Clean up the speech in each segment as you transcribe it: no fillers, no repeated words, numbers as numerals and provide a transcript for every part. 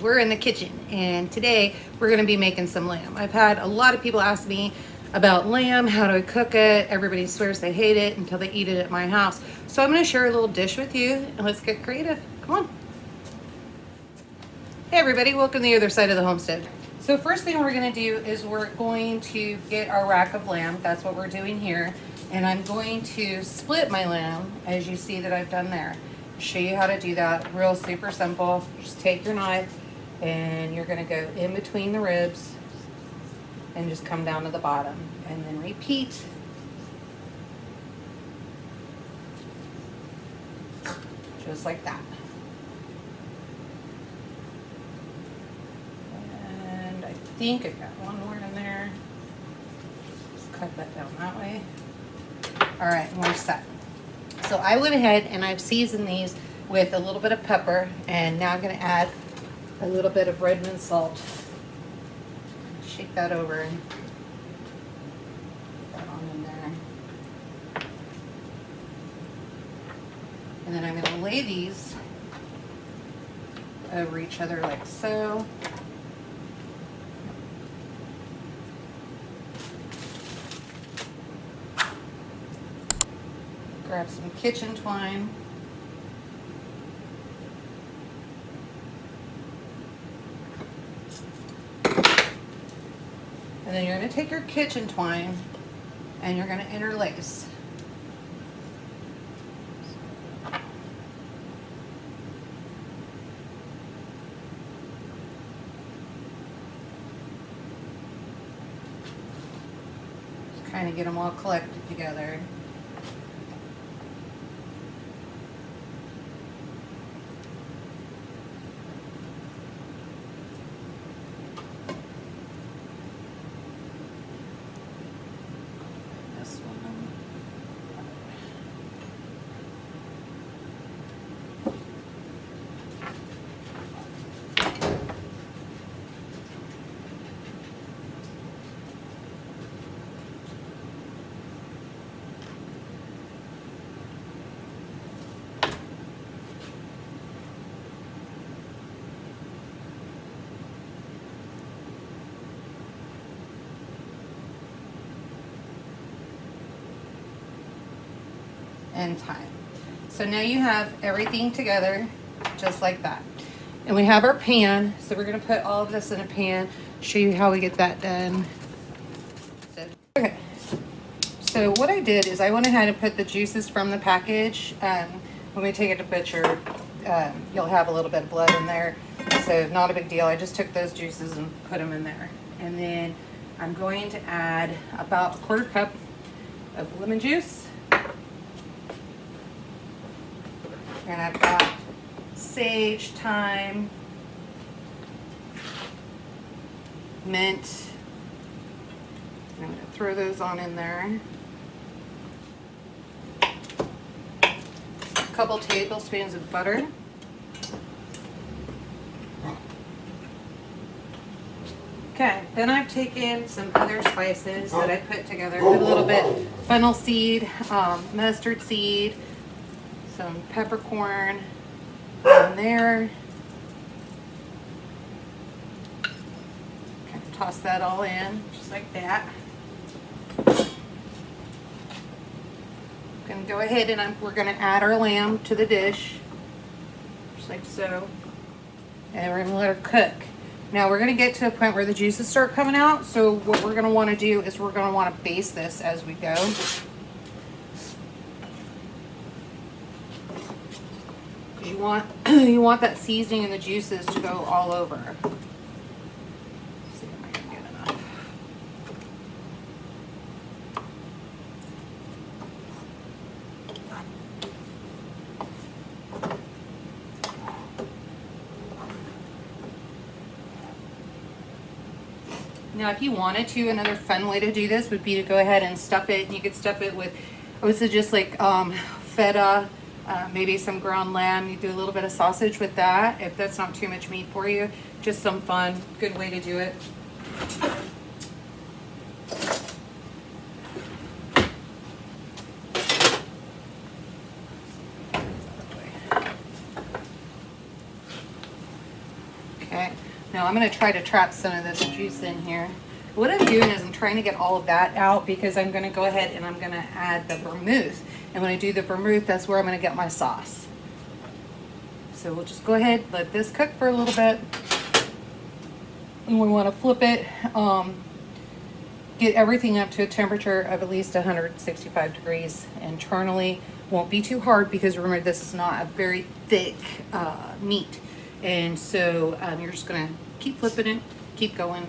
We're in the kitchen and today we're going to be making some lamb. I've had a lot of people ask me about lamb, how do I cook it? Everybody swears they hate it until they eat it at my house. So I'm going to share a little dish with you and let's get creative. Come on. Hey everybody, welcome to the other side of the homestead. So first thing we're going to do is we're going to get our rack of lamb. That's what we're doing here. And I'm going to split my lamb as you see that I've done there. Show you how to do that. Real super simple. Just take your knife and you're going to go in between the ribs and just come down to the bottom and then repeat. Just like that. And I think I've got one more in there. Just cut that down that way. All right, and we're set. So I went ahead and I've seasoned these with a little bit of pepper, and now I'm going to add a little bit of Redmond salt. Shake that over and put that on in there. And then I'm going to lay these over each other like so. Grab some kitchen twine. And then you're going to take your kitchen twine and you're going to interlace. Just kind of get them all collected together. And time. So now you have everything together just like that. And we have our pan, so we're going to put all of this in a pan, show you how we get that done. Okay, so what I did is I went ahead and put the juices from the package. When we take it to butcher, you'll have a little bit of blood in there, so not a big deal. I just took those juices and put them in there. And then I'm going to add about a 1/4 cup of lemon juice. And I've got sage, thyme, mint. I'm going to throw those on in there. A couple tablespoons of butter. Okay, then I've taken some other spices that I put together. Put a little bit fennel seed, mustard seed, some peppercorn in there. Kind of toss that all in, just like that. Gonna go ahead and we're gonna add our lamb to the dish, just like so. And we're gonna let her cook. Now we're gonna get to a point where the juices start coming out. So what we're gonna wanna do is we're gonna wanna baste this as we go. You want that seasoning and the juices to go all over. Let's see if I can get enough. Now, if you wanted to, another fun way to do this would be to go ahead and stuff it. You could stuff it with, I would suggest like feta. Maybe some ground lamb. You do a little bit of sausage with that if that's not too much meat for you. Just some fun, good way to do it. Okay, Now I'm going to try to trap some of this juice in here. What I'm doing is I'm trying to get all of that out because I'm going to go ahead and I'm going to add the vermouth. And when I do the vermouth, that's where I'm going to get my sauce. So we'll just go ahead, let this cook for a little bit. And we want to flip it, get everything up to a temperature of at least 165 degrees internally. Won't be too hard because remember, this is not a very thick meat. And so you're just going to keep flipping it, keep going.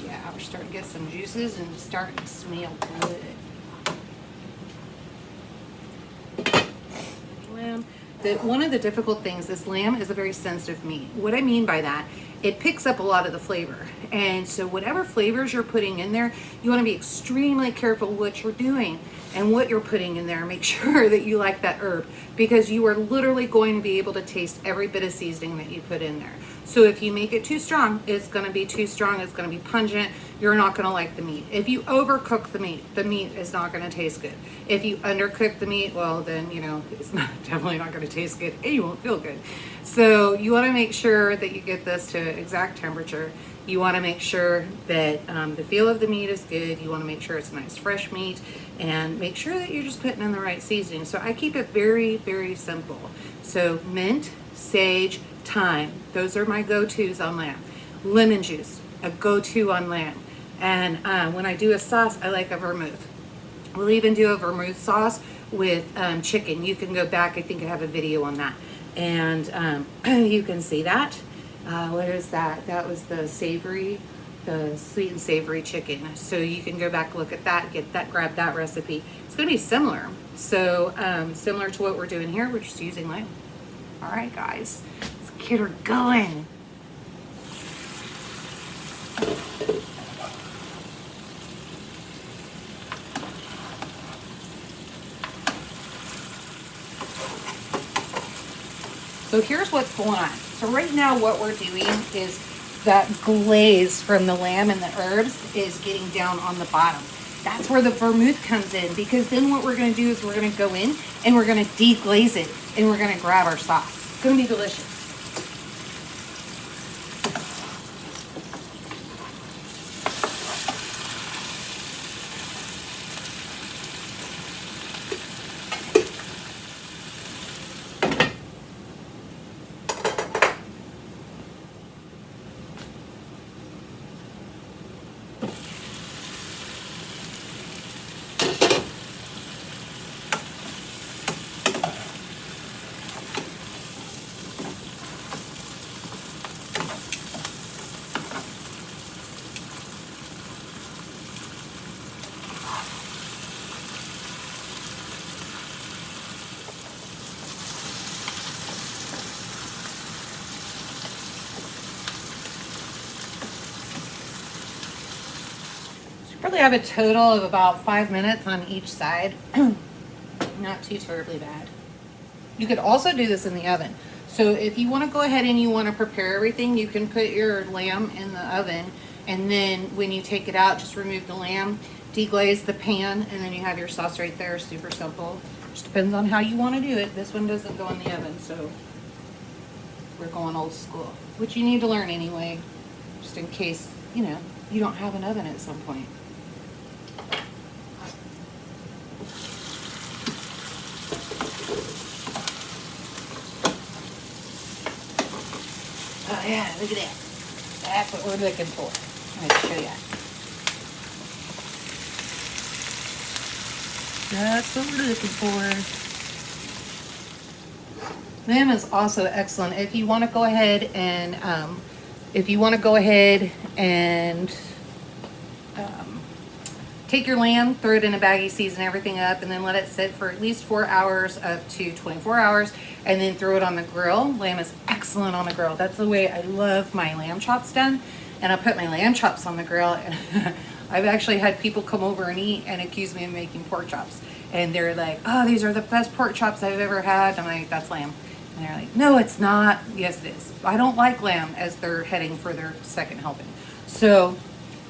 Yeah, we're starting to get some juices and starting to smell good. Lamb. One of the difficult things is lamb is a very sensitive meat. What I mean by that, it picks up a lot of the flavor. And so whatever flavors you're putting in there, you want to be extremely careful what you're doing and what you're putting in there. Make sure that you like that herb because you are literally going to be able to taste every bit of seasoning that you put in there. So if you make it too strong, it's going to be too strong. It's going to be pungent. You're not going to like the meat. If you overcook the meat is not going to taste good. If you undercook the meat, well, then, you know, it's definitely not going to taste good and you won't feel good. So you want to make sure that you get this to exact temperature. You want to make sure that the feel of the meat is good. You want to make sure it's nice fresh meat and make sure that you're just putting in the right seasoning. So I keep it very, very simple. So mint, sage, thyme, those are my go-tos on lamb. Lemon juice, a go-to on lamb. And when I do a sauce, I like a vermouth. We'll even do a vermouth sauce with chicken. You can go back, I think I have a video on that. And you can see that. Where is that? That was the savory, the sweet and savory chicken. So you can go back, look at that, get that, grab that recipe. It's gonna be similar. So similar to what we're doing here, we're just using lamb. All right, guys, let's get her going. So here's what's going on. So right now what we're doing is that glaze from the lamb and the herbs is getting down on the bottom. That's where the vermouth comes in because then what we're going to do is we're going to go in and we're going to deglaze it and we're going to grab our sauce. It's going to be delicious. Probably have a total of about 5 minutes on each side. Not too terribly bad. You could also do this in the oven. So if you want to go ahead and you want to prepare everything, you can put your lamb in the oven and then when you take it out, just remove the lamb, deglaze the pan, and then you have your sauce right there. Super simple. Just depends on how you want to do it. This one doesn't go in the oven, so we're going old school, which you need to learn anyway, just in case, you know, you don't have an oven at some point. Oh yeah, look at that. That's what we're looking for. I'm going to show you. That's what we're looking for. Lamb is also excellent. If you want to go ahead and take your lamb, throw it in a baggie, season everything up, and then let it sit for at least 4 hours up to 24 hours, and then throw it on the grill. Lamb is excellent on the grill. That's the way I love my lamb chops done. And I put my lamb chops on the grill, and I've actually had people come over and eat and accuse me of making pork chops. And they're like, oh, these are the best pork chops I've ever had. I'm like, that's lamb. And they're like, no, it's not. Yes, it is. I don't like lamb as they're heading for their second helping. So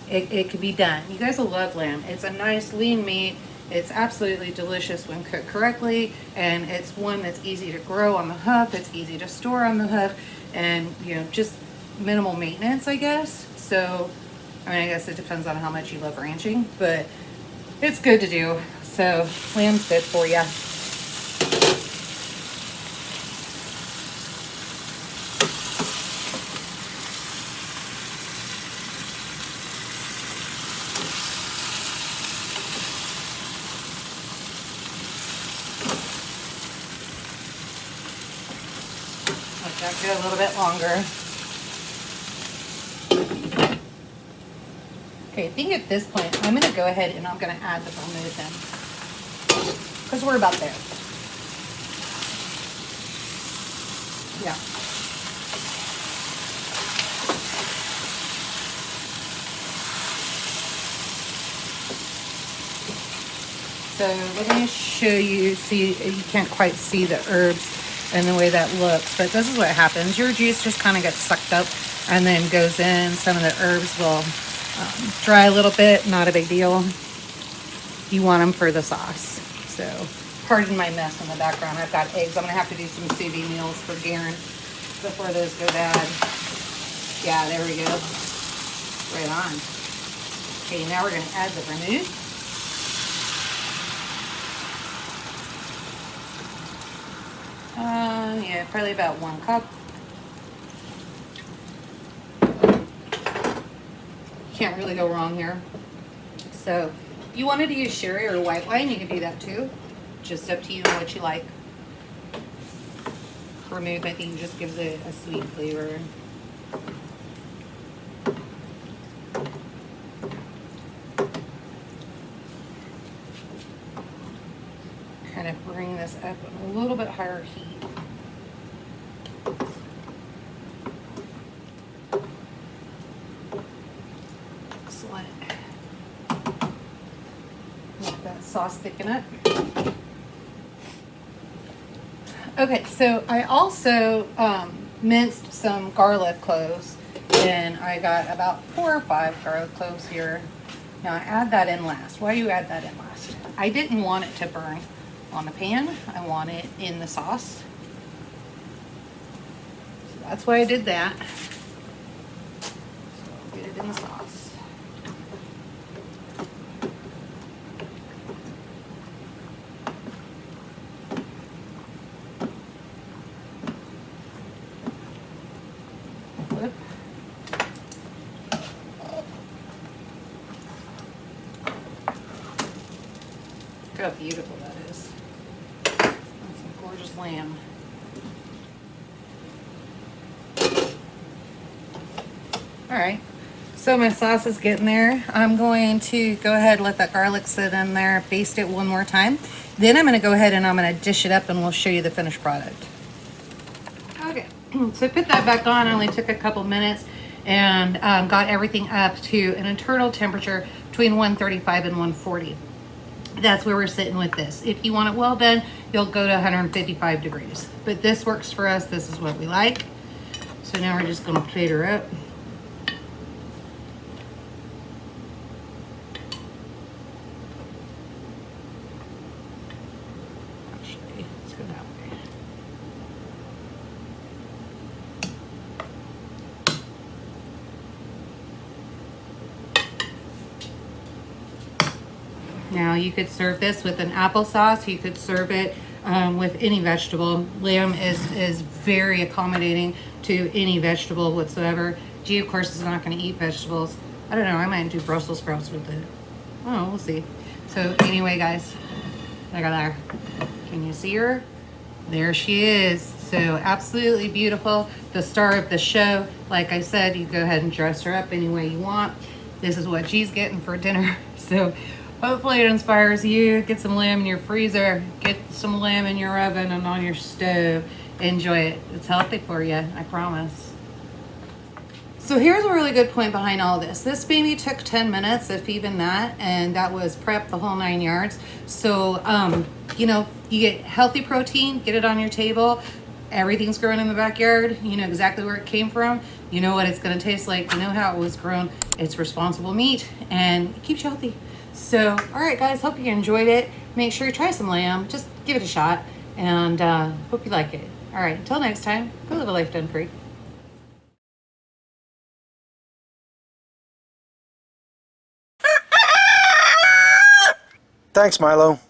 it could be done. You guys will love lamb. It's a nice lean meat. It's absolutely delicious when cooked correctly, and it's one that's easy to grow on the hoof. It's easy to store on the hoof, and just minimal maintenance, I guess. So, I mean, I guess it depends on how much you love ranching, but it's good to do. So, lamb's good for you. Let that go a little bit longer. Okay, I think at this point, I'm going to go ahead and I'm going to add the vermouth in, because we're about there. Yeah. So let me show you, see, you can't quite see the herbs and the way that looks, but this is what happens. Your juice just kind of gets sucked up and then goes in. Some of the herbs will dry a little bit, not a big deal. You want them for the sauce. So pardon my mess in the background. I've got eggs. I'm gonna have to do some sous vide meals for Garen before those go bad. Yeah, there we go. Right on. Okay, now we're gonna add the vermouth. Yeah, probably about 1 cup. Can't really go wrong here. So if you wanted to use sherry or white wine, you can do that too. Just up to you and what you like. Vermouth, I think, just gives it a sweet flavor. Kind of bring this up at a little bit higher heat. Excellent. Let that sauce thicken up. Okay, so I also minced some garlic cloves, and I got about 4 or 5 garlic cloves here. Now I add that in last. Why do you add that in last? I didn't want it to burn on the pan. I want it in the sauce. So that's why I did that. So I'll get it in the sauce. Flip. Look how beautiful that is. That's some gorgeous lamb. All right, so my sauce is getting there. I'm going to go ahead and let that garlic sit in there, baste it one more time. Then I'm gonna go ahead and I'm gonna dish it up and we'll show you the finished product. Okay, so I put that back on. It only took a couple minutes and got everything up to an internal temperature between 135 and 140. That's where we're sitting with this. If you want it well done, you'll go to 155 degrees. But this works for us. This is what we like. So now we're just gonna plate her up. Actually, let's go that way. Now you could serve this with an applesauce. You could serve it with any vegetable. Lamb is very accommodating to any vegetable whatsoever. G, of course, is not going to eat vegetables. I don't know. I might do Brussels sprouts with it. Oh, we'll see. So anyway, guys, look at her. Can you see her? There she is. So absolutely beautiful. The star of the show. Like I said, you go ahead and dress her up any way you want. This is what she's getting for dinner. So hopefully it inspires you. Get some lamb in your freezer. Get some lamb in your oven and on your stove. Enjoy it. It's healthy for you, I promise. So here's a really good point behind all this. This maybe took 10 minutes, if even that, and that was prep the whole 9 yards. So, you know, you get healthy protein, get it on your table. Everything's grown in the backyard. You know exactly where it came from. You know what it's gonna taste like. You know how it was grown. It's responsible meat, and it keeps you healthy. So, all right, guys, hope you enjoyed it. Make sure you try some lamb. Just give it a shot, and hope you like it. All right, until next time, go live a life done free. Thanks, Milo.